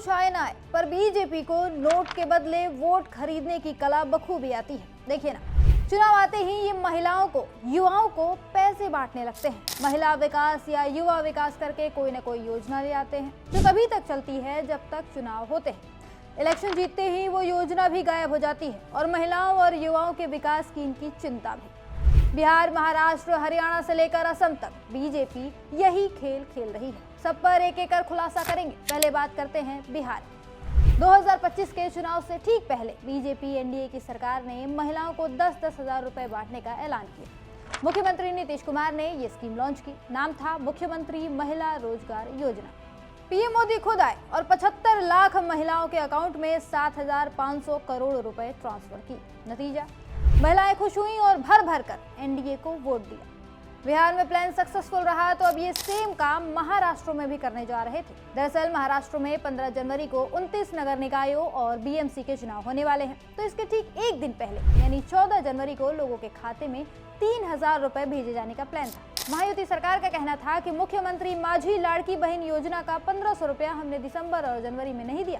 कुछ आए ना आए, पर बीजेपी को नोट के बदले वोट खरीदने की कला बखूबी आती है। देखिए ना, चुनाव आते ही ये महिलाओं को, युवाओं को पैसे बांटने लगते हैं। महिला विकास या युवा विकास करके कोई न कोई योजना ले आते हैं, जो तभी तक चलती है जब तक चुनाव होते हैं। इलेक्शन जीतते ही वो योजना भी गायब हो जाती है और महिलाओं और युवाओं के विकास की इनकी चिंता भी। बिहार, महाराष्ट्र, हरियाणा से लेकर असम तक बीजेपी यही खेल खेल रही है। सब पर एक एक कर खुलासा करेंगे। पहले बात करते हैं बिहार। 2025 के चुनाव से ठीक पहले बीजेपी एनडीए की सरकार ने महिलाओं को 10-10 हजार रुपए बांटने का ऐलान किया। मुख्यमंत्री नीतीश कुमार ने ये स्कीम लॉन्च की। नाम था मुख्यमंत्री महिला रोजगार योजना। पीएम मोदी खुद आए और 75 लाख महिलाओं के अकाउंट में 7,500 करोड़ रुपए ट्रांसफर किए। नतीजा, महिलाएं खुश हुई और भर भर कर एनडीए को वोट दिया। बिहार में प्लान सक्सेसफुल रहा तो अब ये सेम काम महाराष्ट्र में भी करने जा रहे थे। दरअसल महाराष्ट्र में 15 जनवरी को 29 नगर निकायों और बीएमसी के चुनाव होने वाले हैं, तो इसके ठीक एक दिन पहले यानी 14 जनवरी को लोगों के खाते में 3,000 रुपए भेजे जाने का प्लान था। महायुति सरकार का कहना था कि मुख्यमंत्री माझी लाड़की बहन योजना का 1,500 रुपया हमने दिसंबर और जनवरी में नहीं दिया,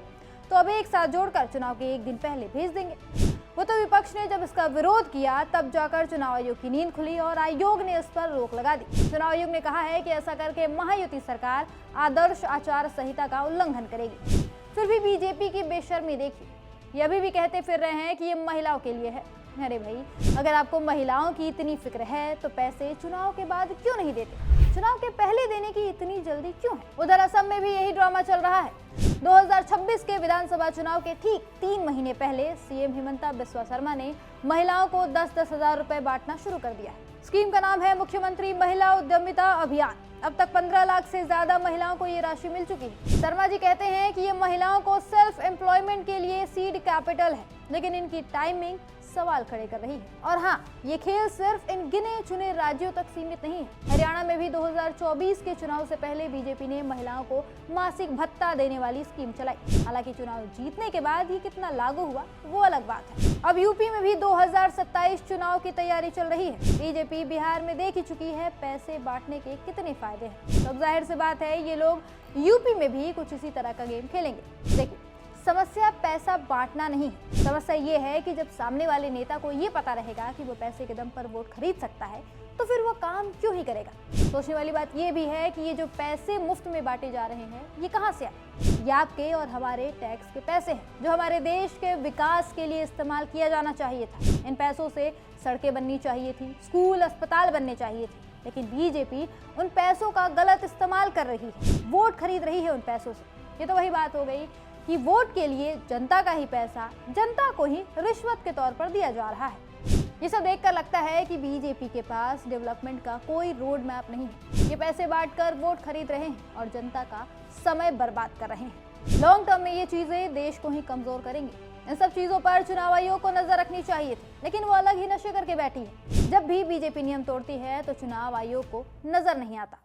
तो अब एक साथ जोड़कर चुनाव के एक दिन पहले भेज देंगे। वो तो विपक्ष ने जब इसका विरोध किया तब जाकर चुनाव आयोग की नींद खुली और आयोग ने इस पर रोक लगा दी। चुनाव आयोग ने कहा है कि ऐसा करके महायुति सरकार आदर्श आचार संहिता का उल्लंघन करेगी। फिर भी बीजेपी की बेशर्मी देखिए, ये अभी भी कहते फिर रहे हैं कि ये महिलाओं के लिए है। अरे भाई, अगर आपको महिलाओं की इतनी फिक्र है तो पैसे चुनाव के बाद क्यों नहीं देते? चुनाव के पहले देने की इतनी जल्दी क्यों है? उधर असम में भी यही ड्रामा चल रहा है। 2026 के विधानसभा चुनाव के ठीक 3 महीने पहले सीएम हिमंता बिस्वा शर्मा ने महिलाओं को 10-10 हजार रुपए बांटना शुरू कर दिया है। स्कीम का नाम है मुख्यमंत्री महिला उद्यमिता अभियान। अब तक 15 लाख से ज्यादा महिलाओं को ये राशि मिल चुकी है। शर्मा जी कहते हैं कि ये महिलाओं को सेल्फ एम्प्लॉयमेंट के लिए सीड कैपिटल है, लेकिन इनकी टाइमिंग सवाल खड़े कर रही है। और हाँ, ये खेल सिर्फ इन गिने चुने राज्यों तक सीमित नहीं है। हरियाणा में भी 2024 के चुनाव से पहले बीजेपी ने महिलाओं को मासिक भत्ता देने वाली स्कीम चलाई। हालांकि चुनाव जीतने के बाद ये कितना लागू हुआ वो अलग बात है। अब यूपी में भी 2027 चुनाव की तैयारी चल रही है। बीजेपी बिहार में देख ही चुकी है पैसे बांटने के कितने फायदे हैं। तो जाहिर सी बात है ये लोग यूपी में भी कुछ इसी तरह का गेम खेलेंगे। देखिए, समस्या पैसा बांटना नहीं है। समस्या ये है कि जब सामने वाले नेता को ये पता रहेगा कि वो पैसे के दम पर वोट खरीद सकता है, तो फिर वो काम क्यों ही करेगा। सोचने वाली बात ये भी है कि ये जो पैसे मुफ्त में बांटे जा रहे हैं, ये कहाँ से आए? ये आपके और हमारे टैक्स के पैसे हैं, जो हमारे देश के विकास के लिए इस्तेमाल किया जाना चाहिए था। इन पैसों से सड़कें बननी चाहिए थी, स्कूल, अस्पताल बनने चाहिए थे, लेकिन बीजेपी उन पैसों का गलत इस्तेमाल कर रही है, वोट खरीद रही है उन पैसों से। ये तो वही बात हो गई कि वोट के लिए जनता का ही पैसा जनता को ही रिश्वत के तौर पर दिया जा रहा है। ये सब देखकर लगता है कि बीजेपी के पास डेवलपमेंट का कोई रोड मैप नहीं है। ये पैसे बांटकर वोट खरीद रहे हैं और जनता का समय बर्बाद कर रहे हैं। लॉन्ग टर्म में ये चीजें देश को ही कमजोर करेंगी। इन सब चीजों पर चुनाव आयोग को नजर रखनी चाहिए थी, लेकिन वो अलग ही नशे करके बैठी है। जब भी बीजेपी नियम तोड़ती है तो चुनाव आयोग को नजर नहीं आता।